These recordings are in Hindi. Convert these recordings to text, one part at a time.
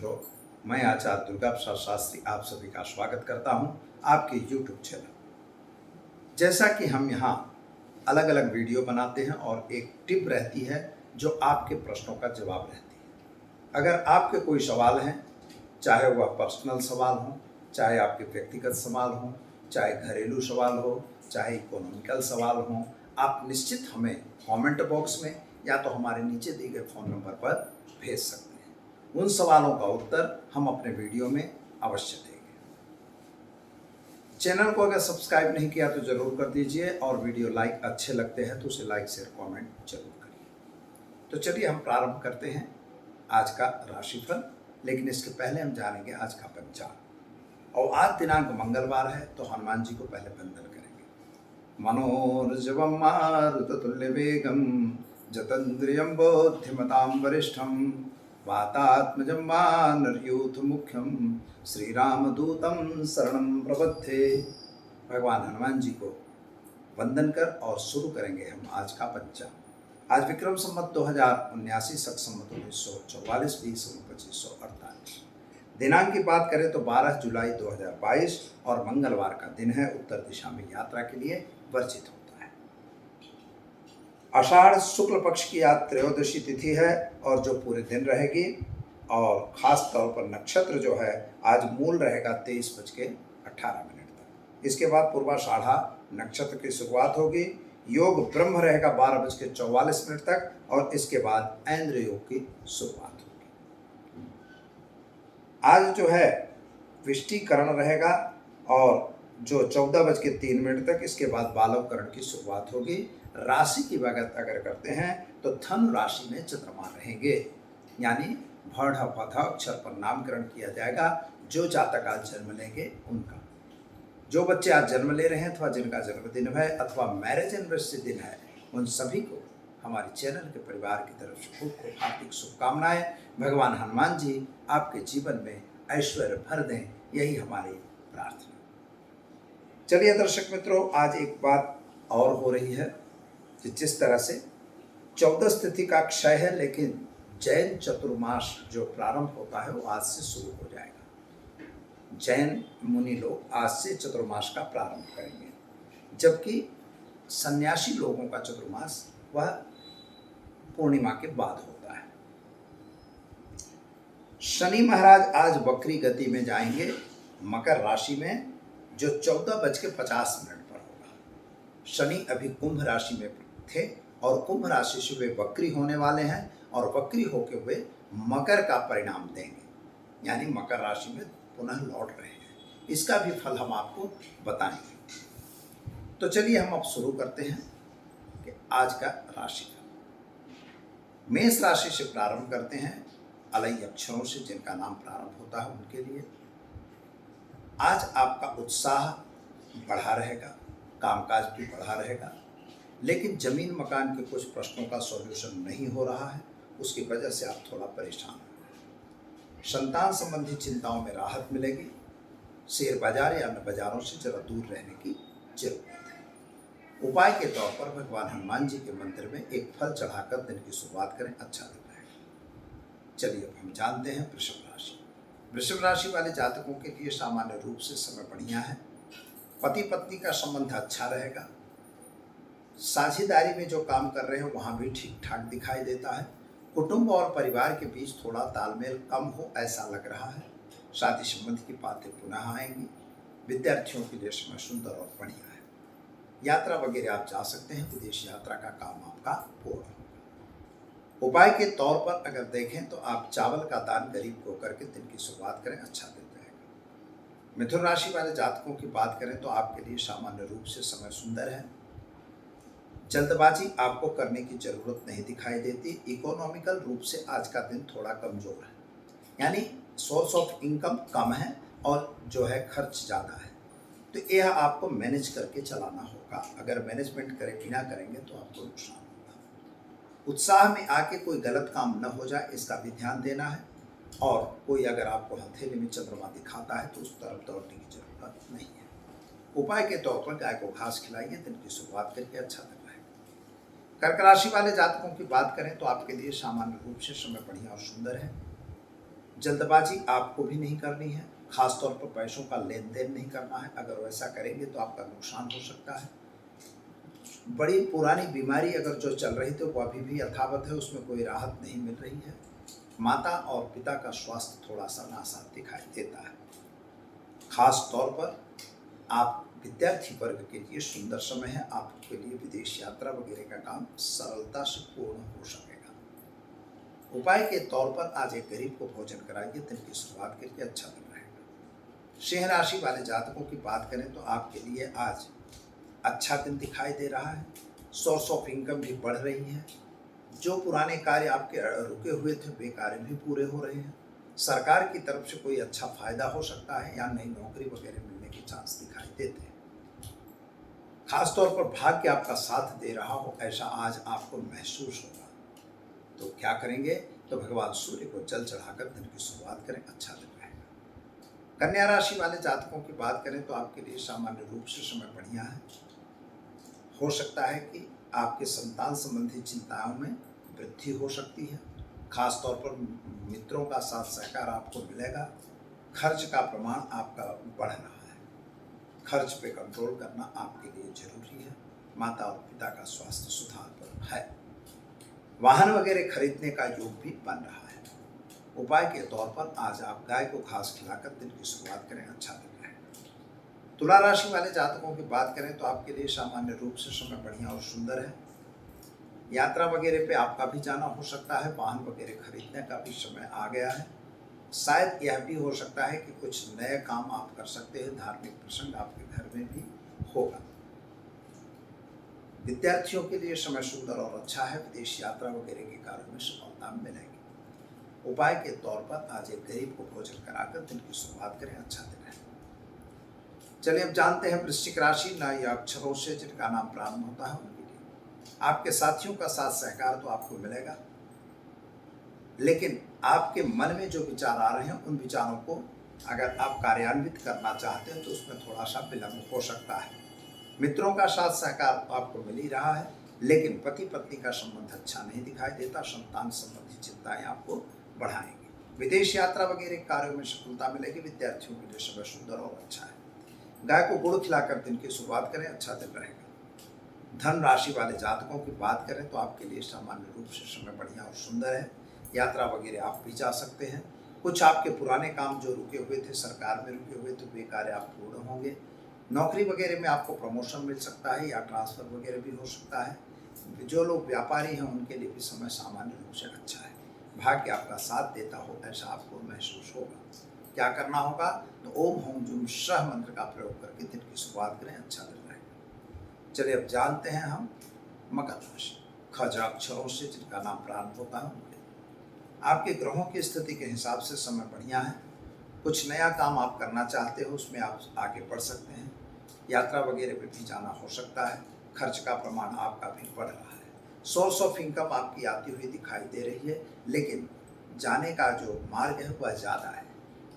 मित्रों, मैं आचार्य दुर्गा प्रसाद शास्त्री आप सभी का स्वागत करता हूं आपके YouTube चैनल। जैसा कि हम यहाँ अलग अलग वीडियो बनाते हैं और एक टिप रहती है जो आपके प्रश्नों का जवाब रहती है। अगर आपके कोई सवाल हैं, चाहे वह पर्सनल सवाल हो, चाहे आपके व्यक्तिगत सवाल हो, चाहे घरेलू सवाल हो, चाहे इकोनॉमिकल सवाल हो, आप निश्चित हमें कमेंट बॉक्स में या तो हमारे नीचे दिए गए फ़ोन नंबर पर भेज सकते हैं। उन सवालों का उत्तर हम अपने वीडियो में अवश्य देंगे। चैनल को अगर सब्सक्राइब नहीं किया तो जरूर कर दीजिए और वीडियो लाइक अच्छे लगते हैं तो उसे लाइक शेयर कमेंट जरूर करिए। तो चलिए हम प्रारंभ करते हैं आज का राशिफल, लेकिन इसके पहले हम जानेंगे आज का पंचांग। और आज दिनांक मंगलवार है तो हनुमान जी को पहले वंदन करेंगे। मनोरजवम मारुततुल्य वेगम जतन्द्रियं बोधिमतां वरिष्ठं वातात्मजं वानरयूथ मुख्यं श्रीरामदूतं शरणं प्रपद्ये। भगवान हनुमान जी को वंदन कर और शुरू करेंगे हम आज का पंचांग। आज विक्रम संवत 2079 शक संवत 1944 बी संवत 2548। दिनांक की बात करें तो 12 जुलाई 2022 और मंगलवार का दिन है। उत्तर दिशा में यात्रा के लिए वर्जित होता है। आषाढ़ शुक्ल पक्ष की आज त्रयोदशी तिथि है और जो पूरे दिन रहेगी, और खास तौर पर नक्षत्र जो है आज मूल रहेगा 23:18 तक। इसके बाद पूर्वाषाढ़ा नक्षत्र की शुरुआत होगी। योग ब्रह्म रहेगा 12:44 तक और इसके बाद ऐन्द्र योग की शुरुआत होगी। आज जो है विष्टिकरण रहेगा और जो 14:03 तक, इसके बाद बालवकरण की शुरुआत होगी। राशि की बात अगर करते हैं तो धनु राशि में चंद्रमा रहेंगे, यानी भड़ पध अक्षर पर नामकरण किया जाएगा। जो जातक आज जन्म लेंगे उनका, जो बच्चे आज जन्म ले रहे हैं अथवा जिनका जन्मदिन है अथवा मैरिज एनिवर्सरी दिन है, उन सभी को हमारे चैनल के परिवार की तरफ से खूब खूब हार्दिक शुभकामनाएं। भगवान हनुमान जी आपके जीवन में ऐश्वर्य भर दें, यही हमारी प्रार्थना। चलिए दर्शक मित्रों, आज एक बात और हो रही है कि जिस तरह से 14 तिथि का क्षय है, लेकिन जैन चतुर्मास जो प्रारंभ होता है वो आज से शुरू हो जाएगा। जैन मुनि लोग आज से चतुर्मास का प्रारंभ करेंगे, जबकि सन्यासी लोगों का चतुर्मास वह पूर्णिमा के बाद होता है। शनि महाराज आज वक्री गति में जाएंगे मकर राशि में, जो 14:50 पर होगा। शनि अभी कुंभ राशि में थे और कुंभ राशि से वे वक्री होने वाले हैं और वक्री होके हुए मकर का परिणाम देंगे, यानी मकर राशि में पुनः लौट रहे हैं। इसका भी फल हम आपको बताएंगे। तो चलिए हम अब शुरू करते हैं कि आज का राशिफल। मेष राशि से प्रारंभ करते हैं। अलई अक्षरों से जिनका नाम प्रारंभ होता है उनके लिए आज आपका उत्साह बढ़ा रहेगा, कामकाज भी बढ़ा रहेगा, लेकिन जमीन मकान के कुछ प्रश्नों का सॉल्यूशन नहीं हो रहा है, उसकी वजह से आप थोड़ा परेशान हैं। संतान संबंधी चिंताओं में राहत मिलेगी। शेयर बाजार या अन्य बाजारों से जरा दूर रहने की जरूरत है। उपाय के तौर पर भगवान हनुमान जी के मंदिर में एक फल चढ़ाकर दिन की शुरुआत करें, अच्छा दिन रहेगा। चलिए अब हम जानते हैं वृषभ राशि। वृषभ राशि वाले जातकों के लिए सामान्य रूप से समय बढ़िया है। पति पत्नी का संबंध अच्छा रहेगा। साझेदारी में जो काम कर रहे हैं वहाँ भी ठीक ठाक दिखाई देता है। कुटुंब और परिवार के बीच थोड़ा तालमेल कम हो ऐसा लग रहा है। शादी संबंधी की बातें पुनः आएंगी। विद्यार्थियों के लिए समय सुंदर और बढ़िया है। यात्रा वगैरह आप जा सकते हैं। विदेश यात्रा का काम आपका पूर्ण होगा। उपाय के तौर पर अगर देखें तो आप चावल का दान गरीब को करके दिन की शुरुआत करें, अच्छा दिन रहेगा। मिथुन राशि वाले जातकों की बात करें तो आपके लिए सामान्य रूप से समय सुंदर है। जल्दबाजी आपको करने की जरूरत नहीं दिखाई देती। इकोनॉमिकल रूप से आज का दिन थोड़ा कमजोर है, यानी सोर्स ऑफ इनकम कम है और जो है खर्च ज़्यादा है, तो यह आपको मैनेज करके चलाना होगा। अगर मैनेजमेंट बिना करेंगे तो आपको नुकसान होगा। उत्साह में आके कोई गलत काम न हो जाए, इसका भी ध्यान देना है। और कोई अगर आपको हथेली में चंद्रमा दिखाता है तो उस तरफ दौड़ने की जरूरत नहीं है। उपाय के तौर पर गाय को घास खिलाइए, दिन की शुरुआत करके अच्छा दिन रहेगा। कर्क राशि वाले जातकों की बात करें तो आपके लिए सामान्य रूप से समय बढ़िया और सुंदर है। जल्दबाजी आपको भी नहीं करनी है, खासतौर पर पैसों का लेन देन नहीं करना है। अगर वैसा करेंगे तो आपका नुकसान हो सकता है। बड़ी पुरानी बीमारी अगर जो चल रही थी वो अभी भी यथावत है, उसमें कोई राहत नहीं मिल रही है। माता और पिता का स्वास्थ्य थोड़ा सा नासाज दिखाई देता है। खास तौर पर आप विद्यार्थी वर्ग के लिए सुंदर समय है। आपके लिए विदेश यात्रा वगैरह का काम सरलता से पूर्ण हो सकेगा। उपाय के तौर पर आज एक गरीब को भोजन कराइए, दिन की शुरुआत के लिए अच्छा दिन रहेगा। सिंह राशि वाले जातकों की बात करें तो आपके लिए आज अच्छा दिन दिखाई दे रहा है। सोर्स ऑफ इनकम भी बढ़ रही है। जो पुराने कार्य आपके रुके हुए थे वे कार्य भी पूरे हो रहे हैं। सरकार की तरफ से कोई अच्छा फायदा हो सकता है या नई नौकरी वगैरह मिलने के चांस दिखाई देते हैं। खासतौर पर भाग्य आपका साथ दे रहा हो ऐसा आज आपको महसूस होगा। तो क्या करेंगे, तो भगवान सूर्य को जल चढ़ाकर दिन की शुरुआत करें, अच्छा दिन रहेगा। कन्या राशि वाले जातकों की बात करें तो आपके लिए सामान्य रूप से समय बढ़िया है। हो सकता है कि आपके संतान संबंधी चिंताओं में वृद्धि हो सकती है। खासतौर पर मित्रों का साथ सहकार आपको मिलेगा। खर्च का प्रमाण आपका बढ़ रहा है। खर्च पे कंट्रोल करना आपके लिए जरूरी है। माता और पिता का स्वास्थ्य सुधार पर है। वाहन वगैरह खरीदने का योग भी बन रहा है। उपाय के तौर पर आज आप गाय को घास खिलाकर दिन की शुरुआत करें, अच्छा दिन रहेगा। तुला राशि वाले जातकों की बात करें तो आपके लिए सामान्य रूप से समय बढ़िया और सुंदर है। यात्रा वगैरह पे आपका भी जाना हो सकता है। वाहन वगैरह खरीदने का भी समय आ गया है। शायद यह भी हो सकता है कि कुछ नए काम आप कर सकते हैं। धार्मिक प्रसंग आपके घर में भी होगा। विद्यार्थियों के लिए समय सुंदर और अच्छा है। विदेश यात्रा वगैरह के कार्यों में सफलता मिलेगी। उपाय के तौर पर आज एक गरीब को भोजन कराकर दिन की शुरुआत करें, अच्छा दिन है। चलिए अब जानते हैं वृश्चिक राशि नए अक्षरों से जिनका नाम प्रारंभ होता है उनके लिए। आपके साथियों का साथ सहकार तो आपको मिलेगा, लेकिन आपके मन में जो विचार आ रहे हैं उन विचारों को अगर आप कार्यान्वित करना चाहते हैं तो उसमें थोड़ा सा विलंब हो सकता है। मित्रों का साथ सहकार आपको मिल ही रहा है, लेकिन पति पत्नी का संबंध अच्छा नहीं दिखाई देता। संतान संबंधी चिंताएं आपको बढ़ाएंगी। विदेश यात्रा वगैरह कार्यों में सफलता मिलेगी। विद्यार्थियों के लिए समय सुंदर और अच्छा है। गाय को गुड़ खिलाकर दिन की शुरुआत करें, अच्छा दिन रहेगा। धन राशि वाले जातकों की बात करें तो आपके लिए सामान्य रूप से समय बढ़िया और सुंदर है। यात्रा वगैरह आप भी जा सकते हैं। कुछ आपके पुराने काम जो रुके हुए थे, सरकार में रुके हुए, तो वे कार्य आप पूर्ण होंगे। नौकरी वगैरह में आपको प्रमोशन मिल सकता है या ट्रांसफर वगैरह भी हो सकता है। जो लोग व्यापारी हैं उनके लिए भी समय सामान्य रूप से अच्छा है। भाग्य आपका साथ देता हो ऐसा आपको महसूस होगा। क्या करना होगा, तो ओम होम जुम सह मंत्र का प्रयोग करके दिन की शुरुआत करें, अच्छा दिन रहेगा। चलिए अब जानते हैं हम मकर राशि। खजा अक्षरों से जिनका नाम प्रारंभ होता है उनके आपके ग्रहों की स्थिति के हिसाब से समय बढ़िया है। कुछ नया काम आप करना चाहते हो उसमें आप आगे बढ़ सकते हैं। यात्रा वगैरह पे भी जाना हो सकता है। खर्च का प्रमाण आपका भी बढ़ रहा है। सोर्स ऑफ इनकम आपकी आती हुई दिखाई दे रही है, लेकिन जाने का जो मार्ग है वह ज़्यादा है,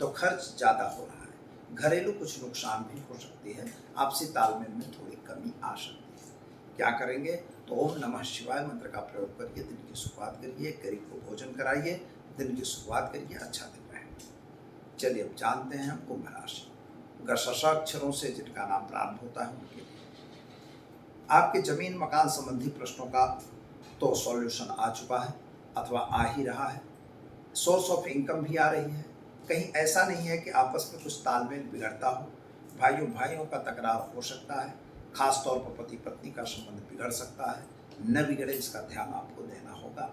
तो खर्च ज़्यादा हो रहा है। घरेलू कुछ नुकसान भी हो सकती है। आपसी तालमेल में थोड़ी कमी आ सकती है। क्या करेंगे, तो ओम नमः शिवाय मंत्र का प्रयोग करिए, दिन की शुरुआत करिए, गरीब को भोजन कराइए, दिन की शुरुआत करिए, अच्छा दिन रहेगा। चलिए अब जानते हैं हम कुंभ राशि। अक्षरों से जिनका नाम प्रारंभ होता है उनके लिए आपके जमीन मकान संबंधी प्रश्नों का तो सॉल्यूशन आ चुका है अथवा आ ही रहा है। सोर्स ऑफ इनकम भी आ रही है। कहीं ऐसा नहीं है कि आपस में कुछ तालमेल बिगड़ता हो। भाइयों भाइयों का तकरार हो सकता है। खास तौर पर पति पत्नी का संबंध बिगड़ सकता है। न बिगड़े इसका ध्यान आपको देना होगा।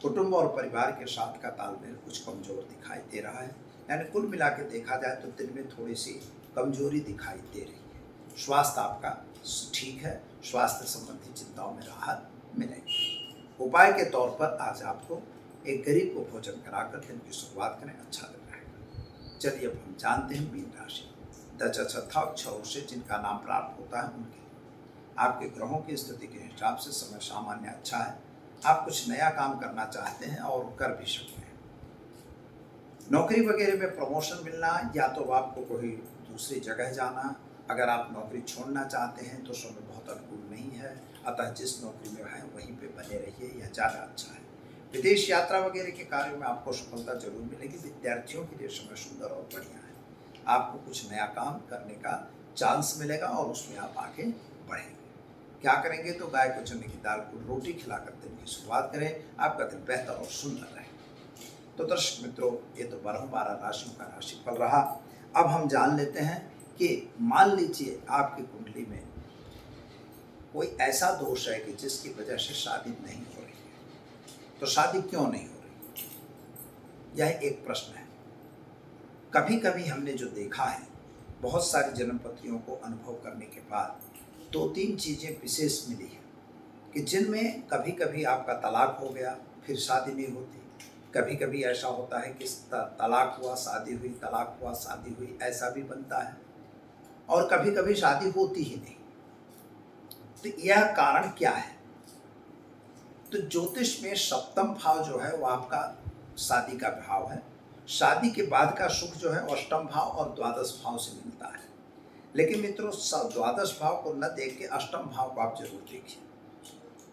कुटुंब और परिवार के साथ का तालमेल कुछ कमजोर दिखाई दे रहा है। यानी कुल मिला के देखा जाए तो दिन में थोड़ी सी कमजोरी दिखाई दे रही है। स्वास्थ्य आपका ठीक है। स्वास्थ्य संबंधी चिंताओं में राहत मिलेगी। उपाय के तौर पर आज आपको एक गरीब को भोजन कराकर दिन की शुरुआत करें, अच्छा दिन रहेगा। चलिए अब हम जानते हैं मीन राशि। अक्षरों से जिनका नाम प्राप्त होता है उनके आपके ग्रहों की स्थिति के हिसाब से समय सामान्य अच्छा है। आप कुछ नया काम करना चाहते हैं और कर भी सकते हैं। नौकरी वगैरह में प्रमोशन मिलना या तो आपको कोई दूसरी जगह जाना। अगर आप नौकरी छोड़ना चाहते हैं तो समय बहुत अनुकूल नहीं है, अतः जिस नौकरी में हैं वहीं पे बने रहिए, यह ज़्यादा अच्छा है। विदेश यात्रा वगैरह के कार्यों में आपको सफलता जरूर मिलेगी। विद्यार्थियों के लिए समय सुंदर और बढ़िया है। आपको कुछ नया काम करने का चांस मिलेगा और उसमें आप आगे बढ़ेंगे। क्या करेंगे तो गाय को चने की दाल को रोटी खिलाकर दिन की शुरुआत करें, आपका दिन बेहतर और सुंदर रहे। तो दर्शक मित्रों, ये तो 12 राशियों का राशिफल रहा। अब हम जान लेते हैं कि मान लीजिए आपकी कुंडली में कोई ऐसा दोष है कि जिसकी वजह से शादी नहीं हो रही है, तो शादी क्यों नहीं हो रही, यह एक प्रश्न है। कभी कभी हमने जो देखा है, बहुत सारी जन्मपत्रियों को अनुभव करने के बाद 2-3 चीज़ें विशेष मिली हैं कि जिनमें कभी कभी आपका तलाक हो गया, फिर शादी नहीं होती। कभी कभी ऐसा होता है कि तलाक हुआ शादी हुई, तलाक हुआ शादी हुई, ऐसा भी बनता है। और कभी कभी शादी होती ही नहीं। तो यह कारण क्या है? तो ज्योतिष में सप्तम भाव जो है वो आपका शादी का भाव है। शादी के बाद का सुख जो है अष्टम भाव और द्वादश भाव से मिलता है। लेकिन मित्रों, द्वादश भाव को न देख के अष्टम भाव को आप जरूर देखिए।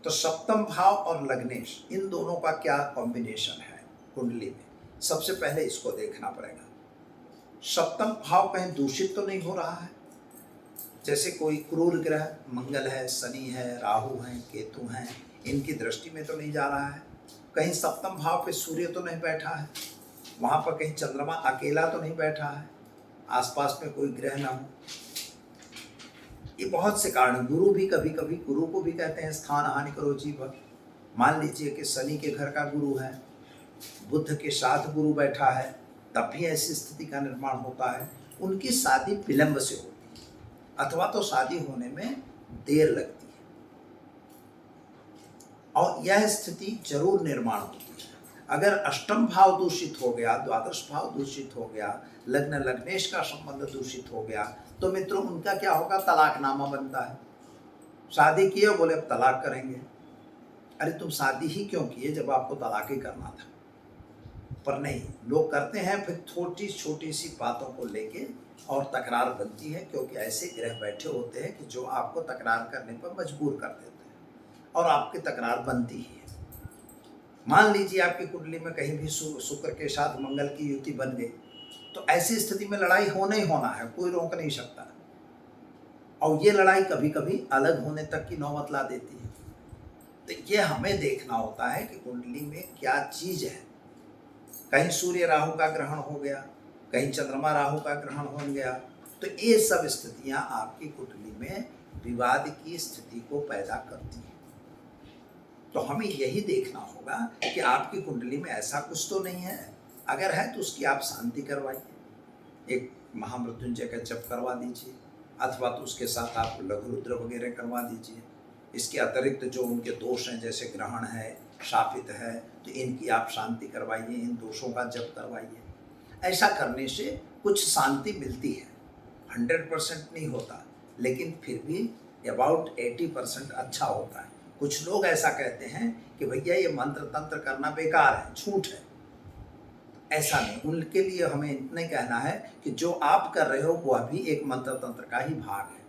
तो सप्तम भाव और लग्नेश, इन दोनों का क्या कॉम्बिनेशन है कुंडली में, सबसे पहले इसको देखना पड़ेगा। सप्तम भाव कहीं दूषित तो नहीं हो रहा है? जैसे कोई क्रूर ग्रह मंगल है, शनि है, राहु है, केतु हैं, इनकी दृष्टि में तो नहीं जा रहा है। कहीं सप्तम भाव पे सूर्य तो नहीं बैठा है, वहाँ पर कहीं चंद्रमा अकेला तो नहीं बैठा है, आसपास में कोई ग्रह ना हो। ये बहुत से कारण। गुरु भी कभी कभी, गुरु को भी कहते हैं स्थान हानि करो जीव। मान लीजिए कि शनि के घर का गुरु है, बुध के साथ गुरु बैठा है, तब भी ऐसी स्थिति का निर्माण होता है। उनकी शादी विलंब से होती है, अथवा तो शादी होने में देर लगती है, और यह स्थिति जरूर निर्माण होती है। अगर अष्टम भाव दूषित हो गया, द्वादश भाव दूषित हो गया, लग्न लग्नेश का संबंध दूषित हो गया, तो मित्रों उनका क्या होगा? तलाकनामा बनता है। शादी किए, बोले अब तलाक करेंगे। अरे तुम शादी ही क्यों किए जब आपको तलाक ही करना था? पर नहीं, लोग करते हैं, फिर छोटी छोटी सी बातों को लेके और तकरार बनती है, क्योंकि ऐसे ग्रह बैठे होते हैं कि जो आपको तकरार करने पर मजबूर कर देते हैं और आपकी तकरार बनती ही है। मान लीजिए आपकी कुंडली में कहीं भी शुक्र के साथ मंगल की युति बन गई, तो ऐसी स्थिति में लड़ाई होना ही होना है, कोई रोक नहीं सकता। और ये लड़ाई कभी कभी अलग होने तक की नौबत ला देती है। तो ये हमें देखना होता है कि कुंडली में क्या चीज है। कहीं सूर्य राहु का ग्रहण हो गया, कहीं चंद्रमा राहु का ग्रहण हो गया, तो ये सब स्थितियां आपकी कुंडली में विवाद की स्थिति को पैदा करती हैं। तो हमें यही देखना होगा कि आपकी कुंडली में ऐसा कुछ तो नहीं है। अगर है तो उसकी आप शांति करवाइए, एक महामृत्युंजय का जप करवा दीजिए, अथवा तो उसके साथ आप लघु रुद्र वगैरह करवा दीजिए। इसके अतिरिक्त जो उनके दोष हैं, जैसे ग्रहण है, शापित है, तो इनकी आप शांति करवाइए, इन दोषों का जप करवाइए। ऐसा करने से कुछ शांति मिलती है। 100% नहीं होता, लेकिन फिर भी अबाउट 80% अच्छा होता है। कुछ लोग ऐसा कहते हैं कि भैया ये मंत्र तंत्र करना बेकार है, झूठ है। ऐसा नहीं, उनके लिए हमें इतना ही कहना है कि जो आप कर रहे हो वह भी एक मंत्र तंत्र का ही भाग है।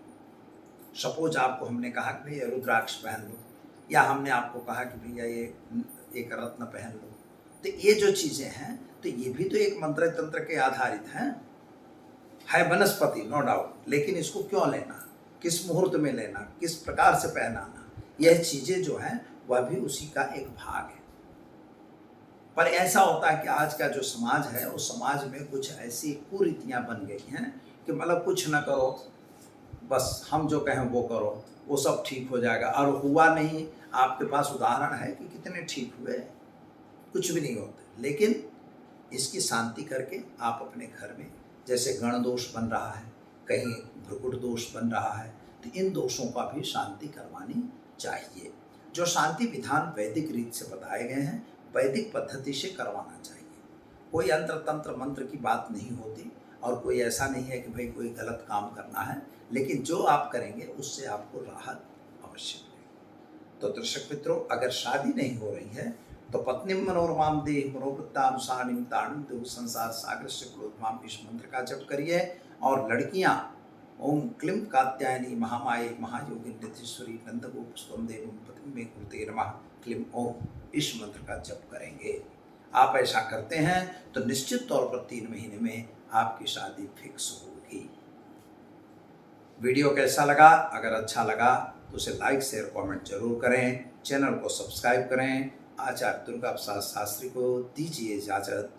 सपोज आपको हमने कहा कि भैया रुद्राक्ष पहन लो, या हमने आपको कहा कि भैया ये एक रत्न पहन लो, तो ये जो चीज़ें हैं तो ये भी तो एक मंत्र तंत्र के आधारित हैं। है वनस्पति, नो डाउट, लेकिन इसको क्यों लेना, किस मुहूर्त में लेना, किस प्रकार से पहनाना, यह चीज़ें जो हैं वह भी उसी का एक भाग है। पर ऐसा होता है कि आज का जो समाज है उस समाज में कुछ ऐसी कुरीतियाँ बन गई हैं कि मतलब कुछ न करो, बस हम जो कहें वो करो, वो सब ठीक हो जाएगा। और हुआ नहीं, आपके पास उदाहरण है कि कितने ठीक हुए, कुछ भी नहीं होते। लेकिन इसकी शांति करके आप अपने घर में, जैसे गण दोष बन रहा है, कहीं भ्रुकुट दोष बन रहा है, तो इन दोषों का भी शांति करवानी चाहिए। जो शांति विधान वैदिक रीत से बताए गए हैं, वैदिक पद्धति से करवाना चाहिए। कोई यंत्र तंत्र मंत्र की बात नहीं होती, और कोई ऐसा नहीं है कि भाई कोई गलत काम करना है, लेकिन जो आप करेंगे उससे आपको राहत अवश्य मिलेगी। तो दर्शक मित्रों, अगर शादी नहीं हो रही है तो पत्नीम मनोरमाम देह मनोवृत्तानुसारिणीम ताड़िम देव संसार सागर से क्रोधमाम, इस मंत्र का जप करिए। और लड़कियां ओम क्लीं कात्यायनी महामाये महायोगी नित्यश्वरी नंदगोप स्वम देवम पतिम लक्ष्मी कुलते नमः क्लीं ओम इस मंत्र का जप करेंगे। आप ऐसा करते हैं तो निश्चित तौर पर 3 महीने में आपकी शादी फिक्स होगी। वीडियो कैसा लगा? अगर अच्छा लगा तो उसे लाइक शेयर कमेंट जरूर करें। चैनल को सब्सक्राइब करें। आचार्य दुर्गा प्रसाद शास्त्री को दीजिए इजाजत।